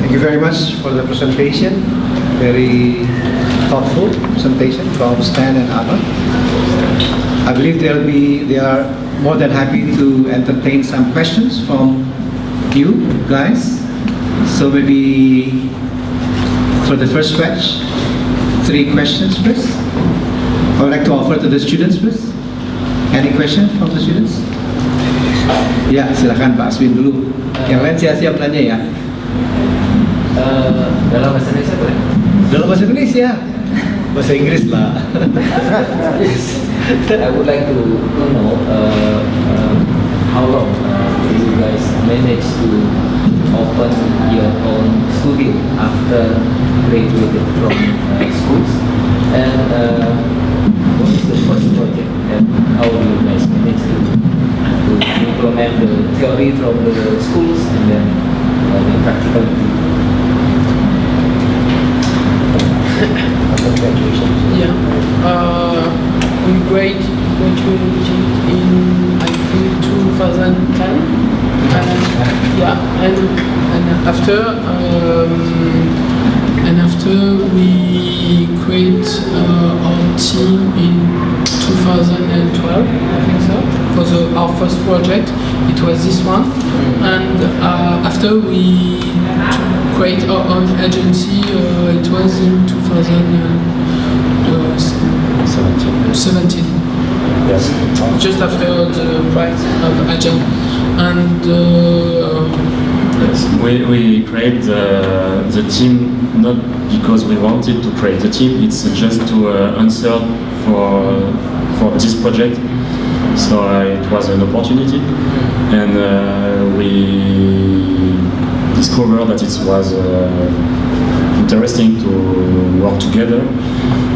Thank you very much for the presentation. Very thoughtful presentation from Stan and Arnaud. I believe they are more than happy to entertain some questions from you guys. So maybe for the first batch, 3 questions, please. I would like to offer to the students, please. Any question from the students? Ya, silakan Pak Aswin dulu. Yang lain siap-siap nanya ya. Dalam bahasa Indonesia boleh? Dalam bahasa Indonesia, bahasa Inggris lah. Yes. I would like to know how long you guys manage to open your own studio after graduated from schools, and what is the first project and how do you guys manage to implement the theory from the schools and then the practicality after graduation? Yeah, we graduated in I think 2010, and after we create our team in 2012, I think so. For our first project, it was this one, and after we create our own agency, it was in 2017. Yes. Just after the prize of Agile, and yes, we create the team not because we wanted to create the team. It's just to answer for this project. So it was an opportunity, and we discovered that it was interesting to work together.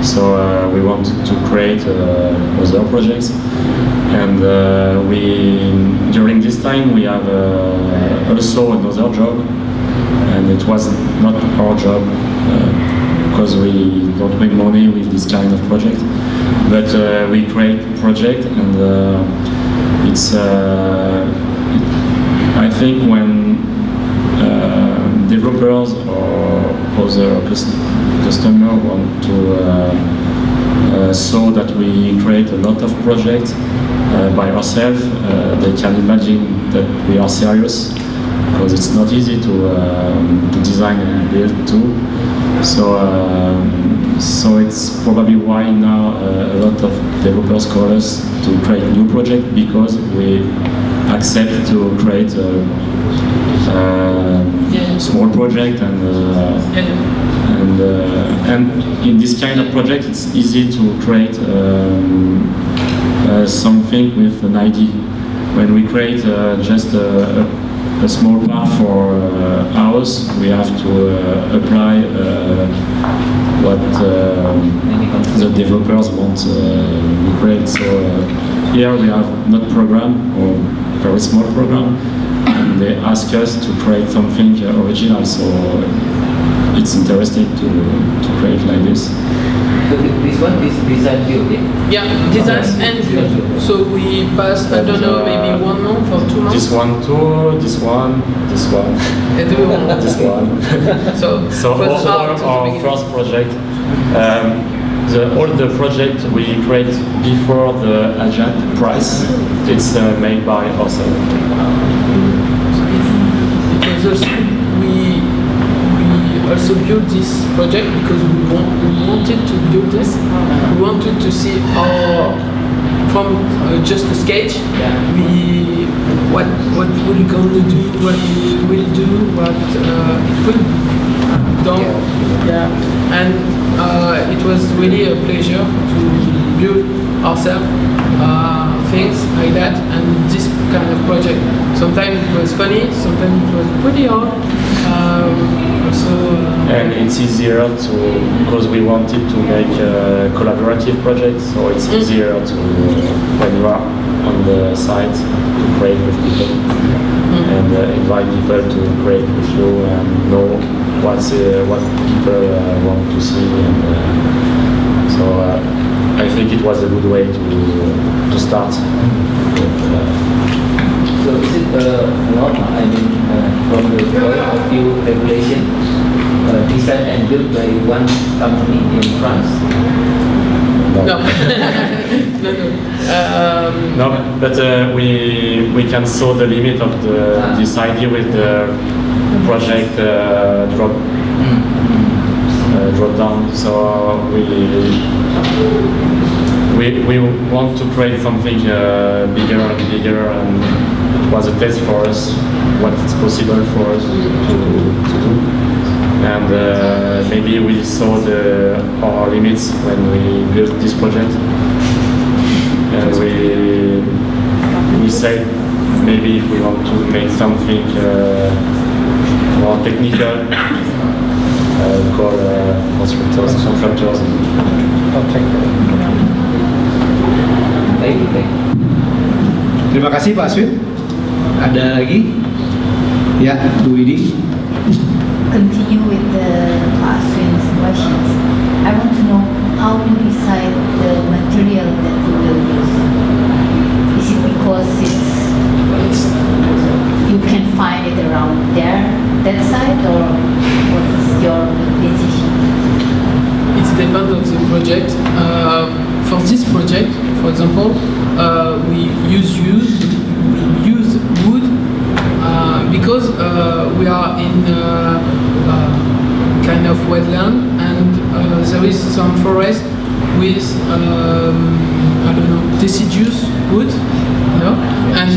So we wanted to create other projects, and during this time we have also another job, and it was not our job because we don't make money with this kind of project, but we create project, and it's I think when developers or other customers want to saw that we create a lot of projects by ourselves, they can imagine that we are serious, because it's not easy to design and build too. So it's probably why now a lot of developers call us to create new projects, because we accept to create small project, and in this kind of project it's easy to create something with an idea. When we create just a small part for ours, we have to apply what the developers want to create. So here we have not program, or very small program, and they ask us to create something original, so it's interesting to create like this. So this one is design build, yeah? yeah, design and build. So we passed, I don't know, maybe 1 month or 2 months. This one too, this one, this one, this one. So all our first project, all the project we create before the Agile prize, it's made by ourselves. Because we also built this project because we wanted to build this. We wanted to see how, from just a sketch, what we're going to do, what we will do, what it will be done. Yeah. And it was really a pleasure to build ourselves things like that, and this kind of project. Sometimes it was funny, sometimes it was pretty hard. And it's easier because we wanted to make a collaborative project, so it's easier to, when you are on the site, to create with people and invite people to create with you and know what people want to see. And so I think it was a good way to start. So is it normal, I mean, from the point of view regulation, designed and built by one company in France? No. No, no. No, but we can saw the limit of this idea with the project drop down. So we want to create something bigger and bigger, and it was a test for us what it's possible for us to do. And maybe we saw our limits when we built this project, and we said maybe if we want to make something more technical, call constructors, contractors. Baik, baik. Terima kasih Pak Aswin. Ada lagi? Ya, Bu Widi. Continue with the last Aswin's questions. I want to know how you decide the material that you will use. Is it because it's you can find it around there, that side, or what is your decision? It depends on the project. For this project, for example, we use wood because we are in kind of wetland, and there is some forest with I don't know, deciduous wood, and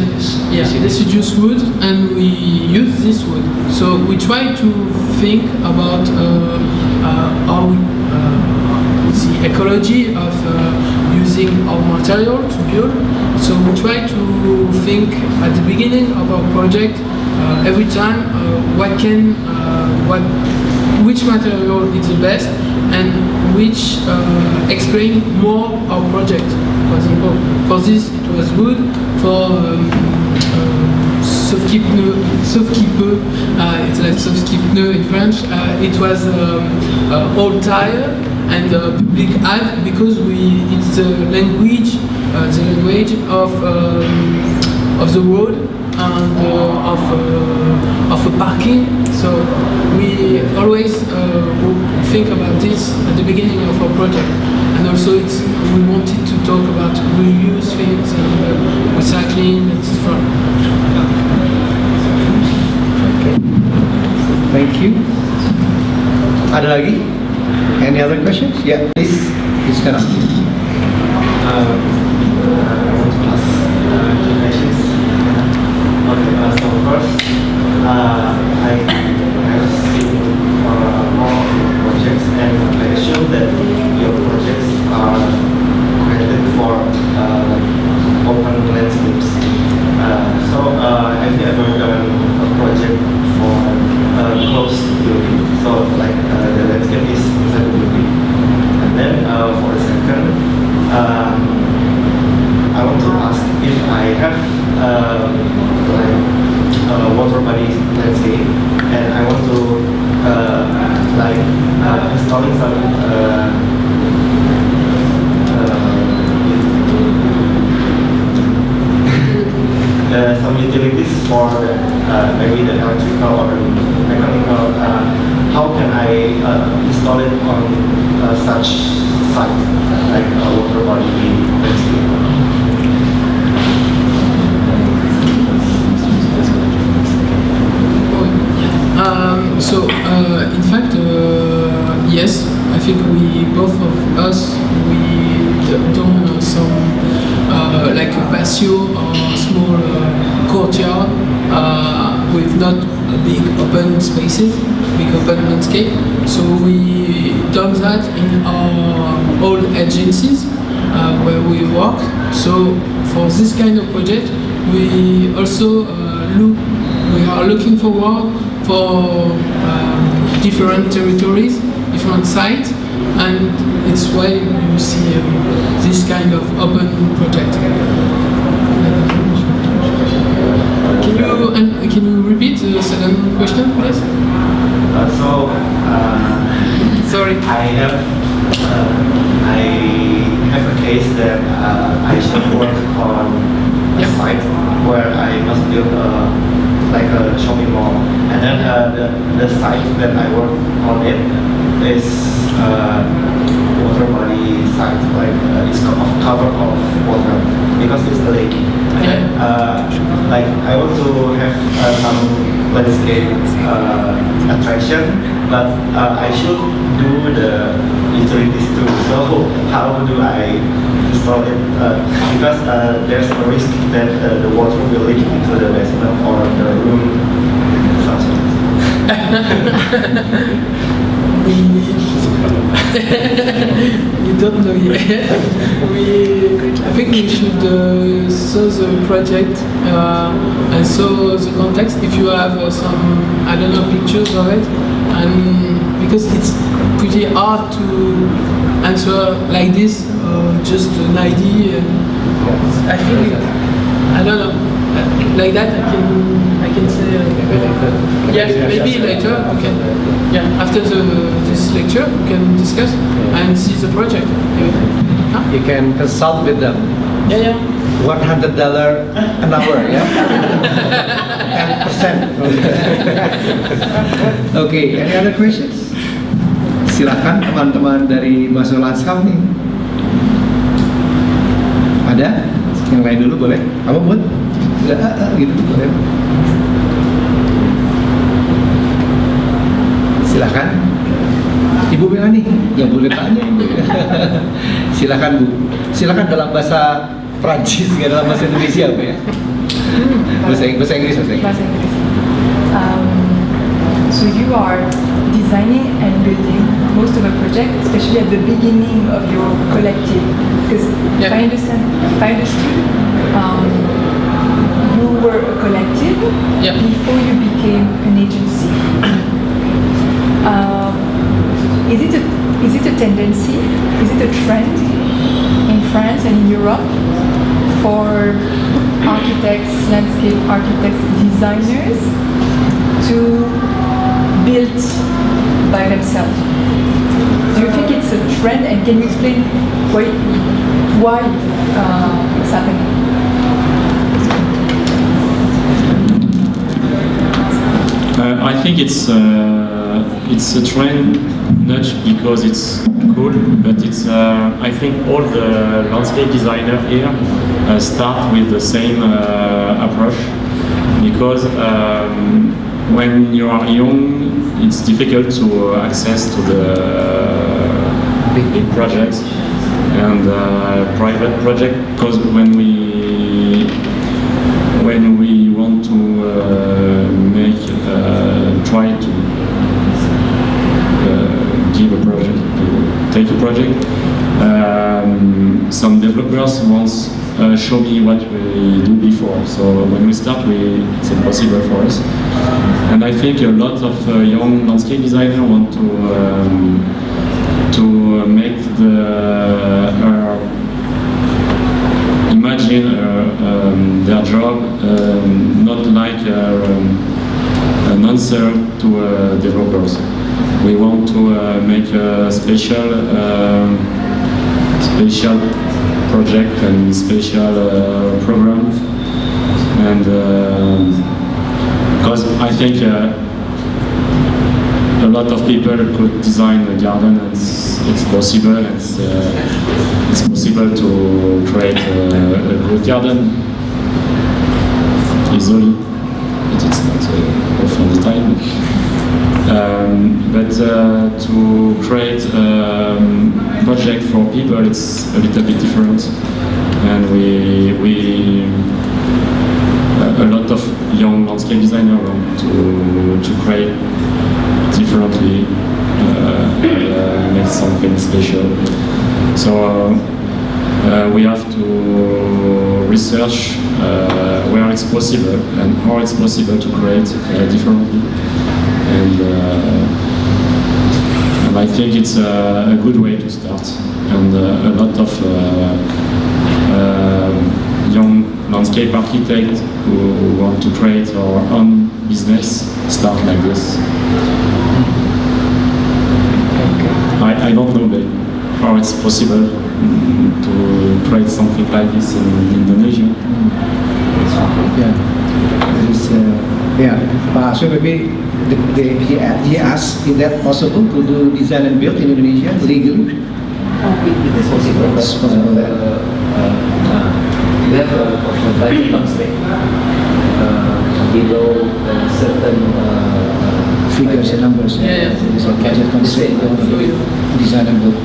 deciduous wood, and we use this wood. So we try to think about how the ecology of using our material to build. So we try to think at the beginning of our project every time which material is the best and which explain more our project. For example, for this it was wood. For sauve-qui-peut, it's like sauve-qui-pneu in French. It was old tire and public ad because it's the language of the road and of a parking. So we always think about this at the beginning of our project, and also we wanted to talk about reuse things and recycling, etc. Okay. Thank you. Ada lagi? Any other questions? Yeah, please stand up. I want to ask two questions. Okay, so first, I have seen more of your projects, and I assume that your projects are created for open landscapes. So, have you ever done a project for closed building? So, like the landscape is inside the building. And then for the second, I want to ask if I have water body landscape, and I want to installing some utilities for maybe the electrical or mechanical. How can I install it on such site, like a water body landscape? In fact, yes, I think both of us, done some like a patio or small courtyard with not big open spaces, big open landscape. So we done that in our old agencies where we work. So for this kind of project, we also we are looking forward for different territories, different sites, and it's why you see this kind of open project. Can you repeat the second question, please? Sorry. I have a case that I should work on a site where I must build like a shopping mall. And then the site that I work on it is water body site, like it's covered of water because it's a lake. And like I want to have some landscape attraction, but I should do the utilities too. So how do I install it? Because there's a risk that the water will leak into the basement or the room. We don't know yet. I think we should saw the project and saw the context. If you have some, I don't know, pictures of it, and because it's pretty hard to answer like this, just an idea. I think I don't know. Like that, I can say. Yes, maybe later we can. Yeah, after this lecture, we can discuss and see the project. Huh? You can consult with them. Yeah. $100 an hour, yeah? 10%. Okay, any other questions? Silakan teman-teman dari Mahasiswa Lanskap nih. Ada? Yang lain dulu boleh? Kamu buat? Gitu boleh. Silakan. Ibu Melani yang boleh tanya. Silakan Bu. Silakan dalam bahasa Prancis, nggak dalam bahasa Indonesia Bu ya. Bahasa Inggris. So you are designing and building most of the project, especially at the beginning of your collective. Because if I understood, you were a collective before you became an agency. Is it a tendency? Is it a trend in France and in Europe for architects, landscape architects, designers to build by themselves? Do you think it's a trend, and can you explain why it's happening? I think it's a trend, not because it's cool, but it's I think all the landscape designers here start with the same approach, because when you are young, it's difficult to access to the big projects and private project, because when we want to try to give a project, take a project, some developers once show me what we do before. So when we start, it's impossible for us. And I think a lot of young landscape designers want to make imagine their job not like an answer to developers. We want to make a special project and special program, and because I think a lot of people could design a garden, and it's possible. It's possible to create a good garden easily, but it's not often the time. But to create a project for people, it's a little bit different, and a lot of young landscape designers want to create differently, make something special. So we have to research where it's possible and how it's possible to create differently. And I think it's a good way to start, and a lot of young landscape architects who want to create our own business start like this. I don't know how it's possible to create something like this in Indonesia. Yeah, Yeah. So maybe he asked, is that possible to do design and build in Indonesia legally? It is possible, but It's possible, we have a budget constraint below certain Figures and numbers. Yeah, yeah. It's a budget constraint on design and build.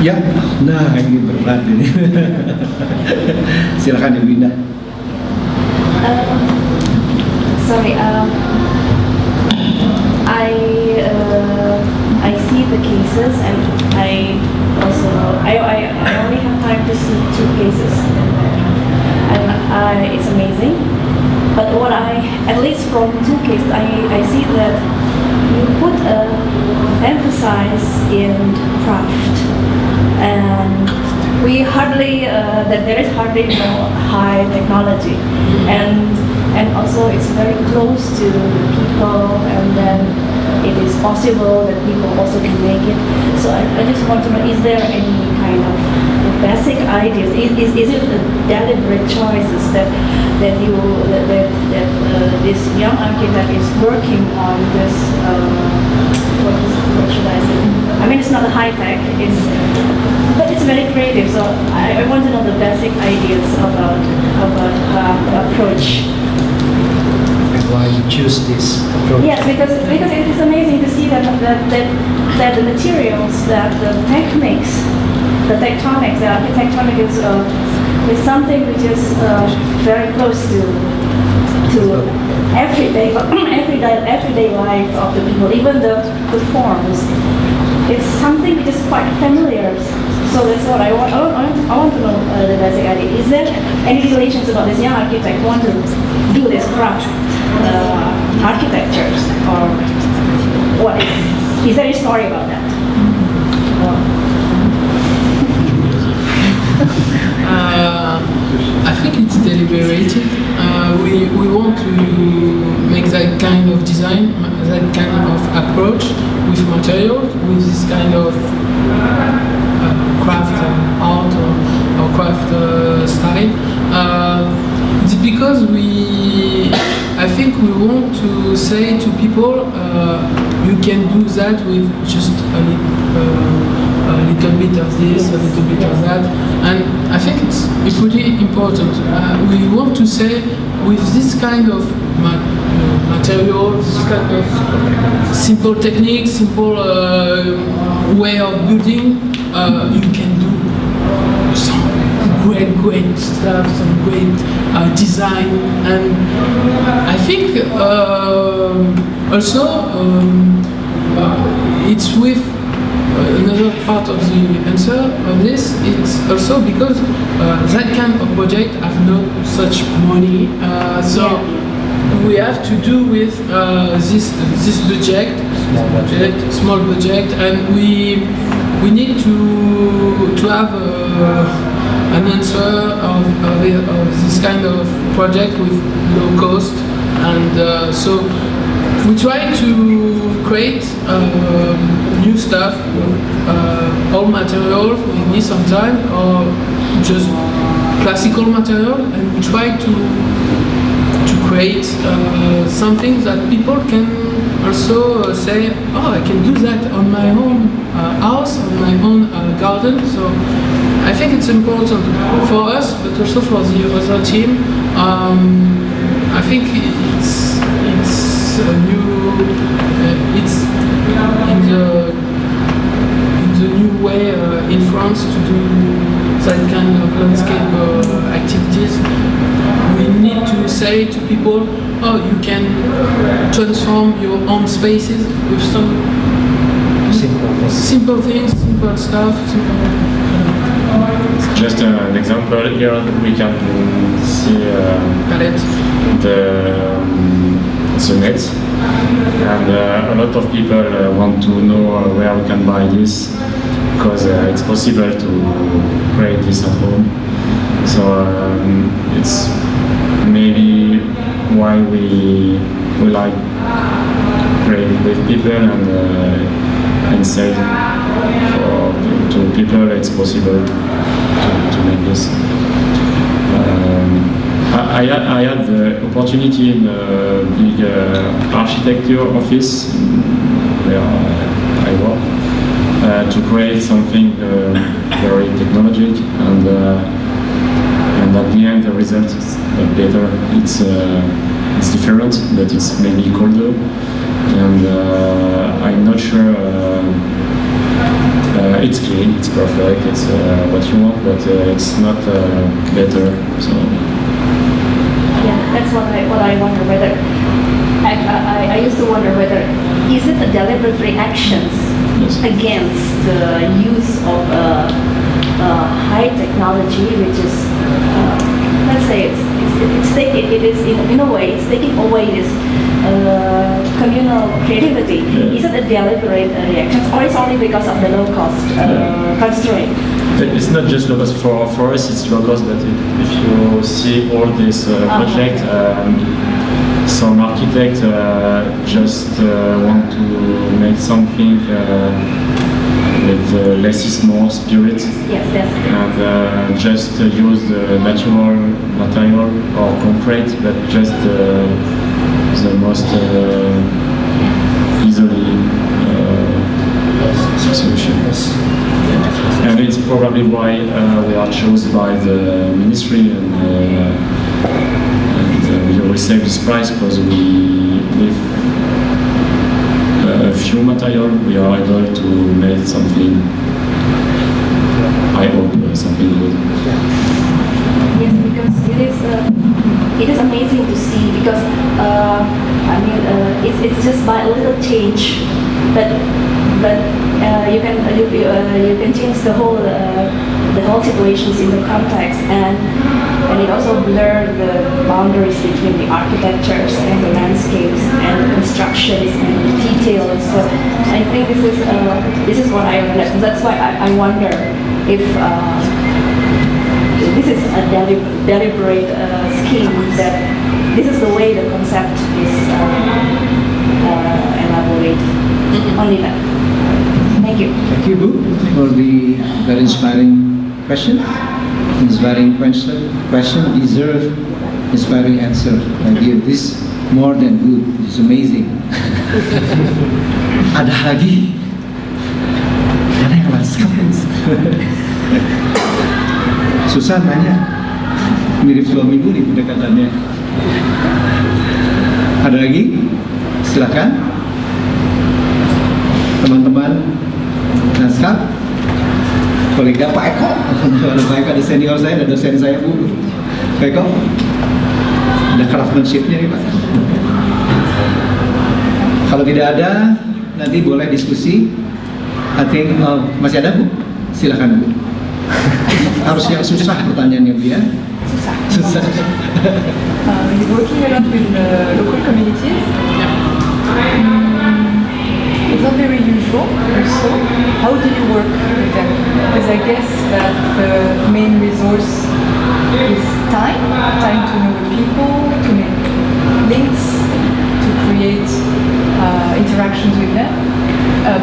Ya, nah ini berat ini. Silakan Ibu Indah. Sorry, I see the cases, and I only have time to see 2 cases, and it's amazing. But at least from 2 cases, I see that you put emphasis in craft, and that there is hardly no high technology, and also it's very close to people, and then it is possible that people also can make it. So I just want to know, is there any kind of basic ideas? Is it a deliberate choices that this young architect is working on this? What should I say? I mean, it's not high tech. But it's very creative. So I want to know the basic ideas about the approach. And why you choose this approach? Yes, because it is amazing to see that the materials, that the techniques, the tectonics, the architectonic is something which is very close to everyday life of the people, even the forms. It's something which is quite familiar. So that's what I want to know, the basic idea. Is there any relations about this young architect want to do this craft architectures, or what is there a story about that? I think it's deliberated. We want to make that kind of design, that kind of approach with materials, with this kind of craft art or craft style. It's because I think we want to say to people, you can do that with just a little bit of this, a little bit of that, and I think it's pretty important. We want to say, with this kind of material, this kind of simple techniques, simple way of building, you can do some great stuff, some great design, and I think also it's with another part of the answer of this. It's also because that kind of project have not such money, so we have to do with this small budget, and we need to have an answer of this kind of project with low cost, and so we try to create new stuff, old material, maybe sometime, or just classical material, and we try to create something that people can also say, oh, I can do that on my own house, on my own garden. So I think it's important for us, but also for the other team. I think it's a new, it's in the new way in France to do that kind of landscape activities. We need to say to people, oh, you can transform your own spaces with some simple things, simple stuff. Just an example here, we can see the net, and a lot of people want to know where we can buy this, because it's possible to create this at home. So it's maybe why we like create with people and say to people it's possible to make this. I had the opportunity in a big architecture office where I work to create something very technologic, and at the end the result is better. It's different, but it's maybe colder, and I'm not sure. It's clean, it's perfect, it's what you want, but it's not better. So Yeah, that's what I wonder whether. I used to wonder whether is it a deliberate reactions yes. against the use of high technology, which is let's say it is in a way it's taking away this communal creativity. Yeah. Is it a deliberate reaction, or it's only because of the low cost constraint? It's not just low cost for us, it's low cost, but if you see all this project, some architects just want to make something with less is more spirit, Yes, that's and just use the natural material or concrete, but just the most easily solution. And it's probably why we are chosen by the ministry, and we receive this prize because with a few material we are able to make something, I hope, something good. Yes, because it is amazing to see, because I mean it's just by a little change, but you can change the whole situations in the context, and it also blur the boundaries between the architectures and the landscapes and the constructions and the details. So I think this is what I realized. That's why I wonder if this is a deliberate scheme, that this is the way the concept is elaborated. Only that. Thank you. Thank you, Boo, for the very inspiring question. Inspiring question deserve inspiring answer. I give this more than good. It's amazing. Ada lagi? Ada yang last comments? Susah nanya. Mirip suamiku nih pendekatannya. Ada lagi? Silakan. Teman-teman naskah, kolega Pak Eko, ada Pak Eko, ada senior saya, ada dosen saya, Bu. Pak Eko, ada craftsmanship-nya nih Pak. Kalau tidak ada, nanti boleh diskusi. I think masih ada Bu, silakan Bu. Harus yang susah pertanyaannya Bu ya. Susah. He's working a lot with local communities. It's not very usual also. How do you work with them? Because I guess that the main resource is time to know the people, to make links, to create interactions with them.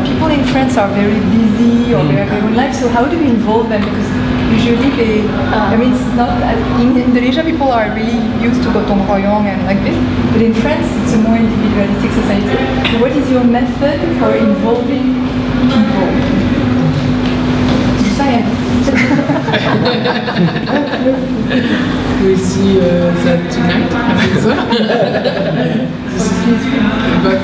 People in France are very busy, or they have their own life, so how do you involve them? Because usually they, I mean, it's not, in Indonesia people are really used to gotong royong and like this, but in France it's a more individualistic society. So what is your method for involving people? Science. We see that tonight, I think so. But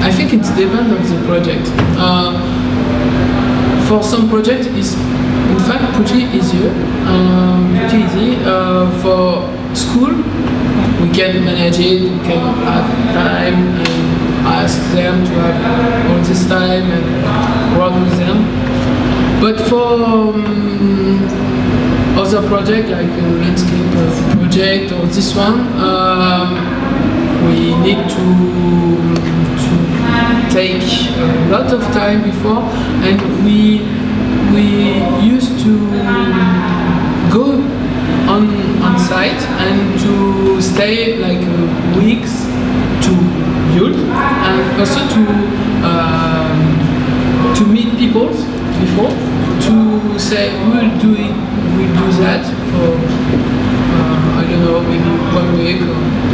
I think it depends on the project. For some projects, it's in fact pretty easy. For school, we can manage it. We can have time and ask them to have all this time and work with them. But for other projects like a landscape project or this one, we need to take a lot of time before, and we used to go on site and to stay like weeks to build, and also to meet people before, to say we'll do that for I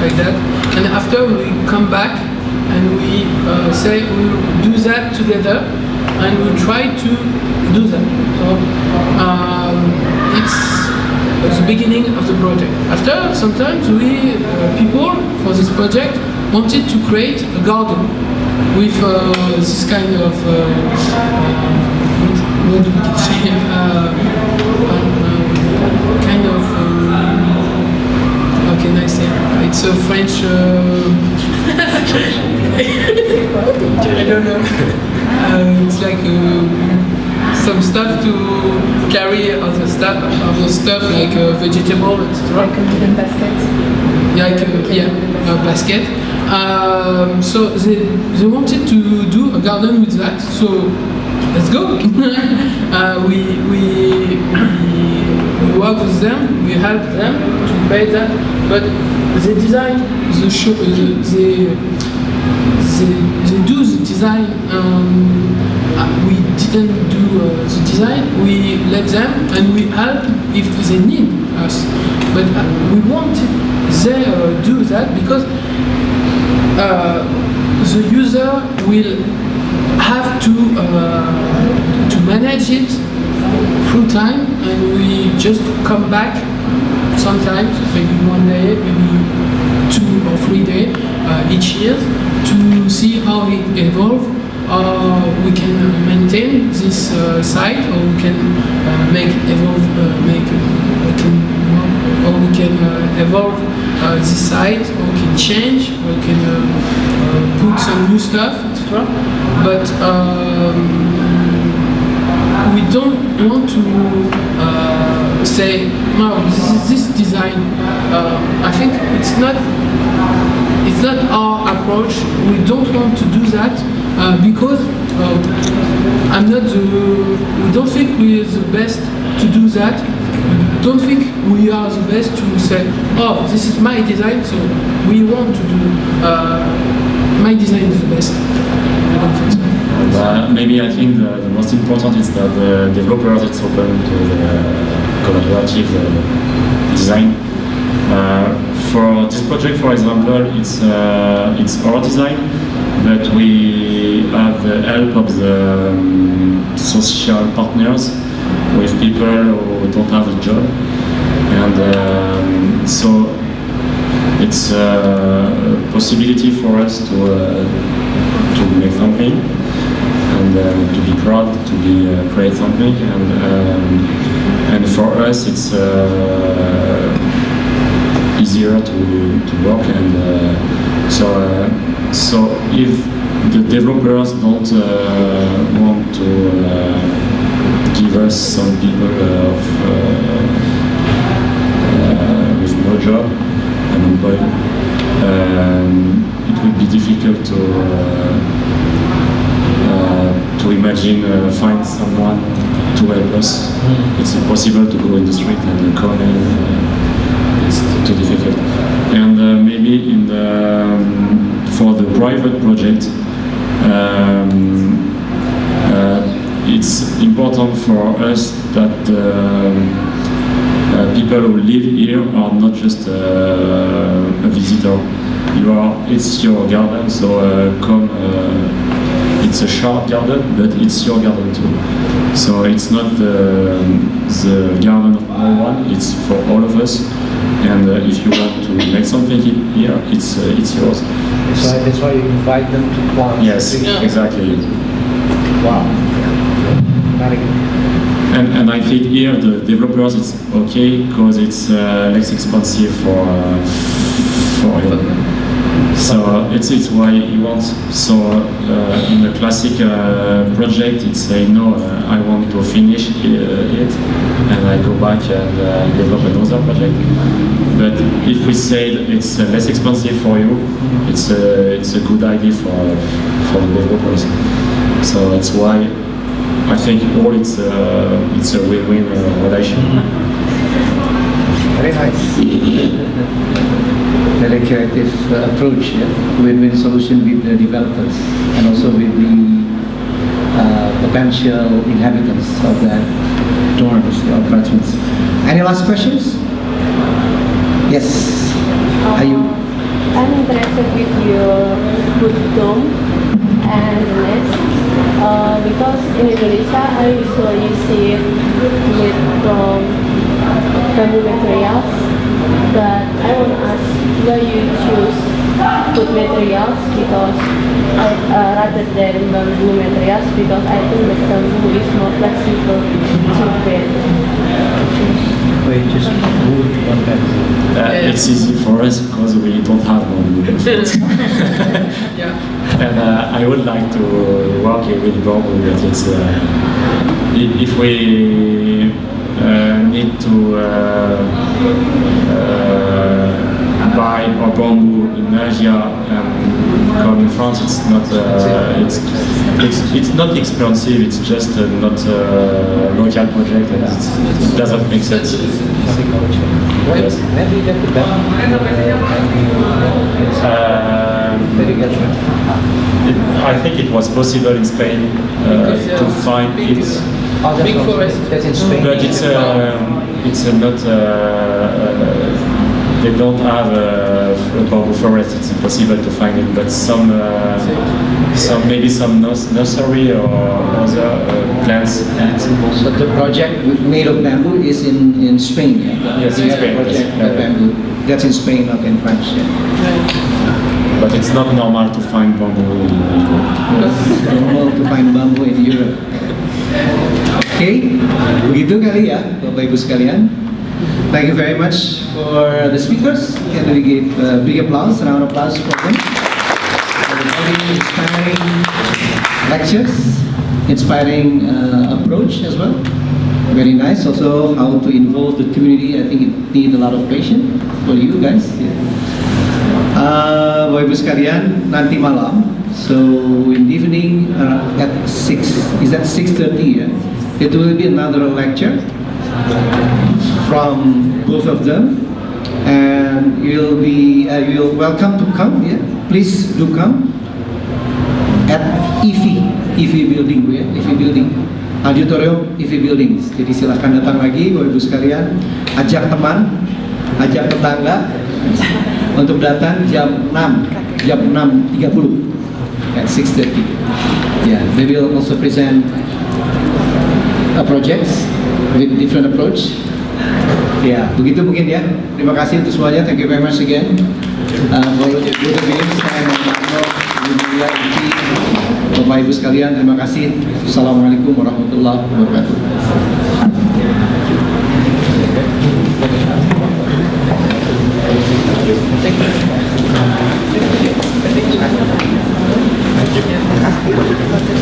like that. And after we come back and we say we'll do that together, and we'll try to do that. So it's the beginning of the project. After, sometimes we people for this project wanted to create a garden with this kind of what do we could say, kind of how can I say? It's a French. I don't know. It's like some stuff to carry other stuff like vegetable, etc. Like a wooden basket. A basket. So they wanted to do a garden with that. So let's go. we work with them. We help them to create that. But they design the show. They do the design. We didn't do the design. We let them and we help if they need us. But we wanted they do that because the user will have to manage it through time, and we just come back sometimes, maybe 1 day, maybe 2 or 3 days each year to see how it evolves. We can maintain this site, or we can evolve this site, or we can change, or we can put some new stuff, etc. But we don't want to say, no, this design. I think it's not our approach. We don't want to do that because I'm not. We don't think we are the best to do that. Don't think we are the best to say, oh, this is my design, so we want to do my design is the best. I don't think so. Maybe I think the most important is that the developers it's open to the collaborative design. For this project, for example, it's our design, but we have the help of the social partners with people who don't have a job, and so it's a possibility for us to make something and to be proud to create something, and for us it's easier to work, and so if the developers don't want to give us some people with no job, unemployed, it would be difficult to imagine find someone to help us. It's impossible to go in the street and come in. It's too difficult. And maybe in for the private project, it's important for us that people who live here are not just a visitor. It's your garden, so come. It's a short garden, but it's your garden too. So it's not the garden of no one. It's for all of us. And if you want to make something here, it's yours. That's why you invite them to plant. Yes, exactly. Wow. Very good. And I think here the developers it's okay because it's less expensive for him. So it's why he wants. So in the classic project, it's say no, I want to finish it, and I go back and develop another project. But if we say it's less expensive for you, it's a good idea for the developers. So that's why I think all it's a win-win relation. Very nice. Very creative approach, yeah? Win-win solution with the developers and also with the potential inhabitants of the dorms, the apartments. Any last questions? Yes. Are you? I'm interested with your wood dome and the nest because in Indonesia I usually see it made from bamboo materials, but I want to ask why you choose wood materials because rather than bamboo materials, because I think that bamboo is more flexible to bend. We just moved one bamboo. It's easy for us because we don't have bamboo. Yeah. And I would like to work with bamboo, but it's if we need to buy a bamboo in Asia and come in France, it's not it's not expensive. It's just not a local project, and it doesn't make sense. Yes. Where do you get the bamboo? Where do you get it? I think it was possible in Spain to find it, Oh, that's Big also- forest. That's in Spain. but it's not. They don't have a bamboo forest. It's impossible to find it. But some maybe some nursery or other plants. So the project made of bamboo is in Spain. Yeah? Yes, We in have a Spain, project yes. of bamboo. That's in Spain, not in France. Yeah. But it's not normal to find bamboo in Europe. Normal to find bamboo in Europe. Oke, begitu kali ya, Bapak Ibu sekalian. Thank you very much for the speakers. Can we give a big applause, round of applause for them? Very inspiring lectures, inspiring approach as well. Very nice. Also, how to involve the community. I think it needs a lot of patience for you guys. Bapak Ibu sekalian, nanti malam, so in the evening at 6, is that 6:30? Yeah? It will be another lecture from both of them, and you'll welcome to come. Yeah, please do come at IFI building, ya, IFI building, auditorium IFI building. Jadi silahkan datang lagi, Bapak Ibu sekalian, ajak teman, ajak tetangga untuk datang jam 6:30 at 6:30. Yeah, they will also present a projects with different approach. Ya, begitu mungkin ya. Terima kasih untuk semuanya. Thank you very much again. For the games and Bapak Ibu sekalian, terima kasih. Assalamualaikum warahmatullahi wabarakatuh. Thank you.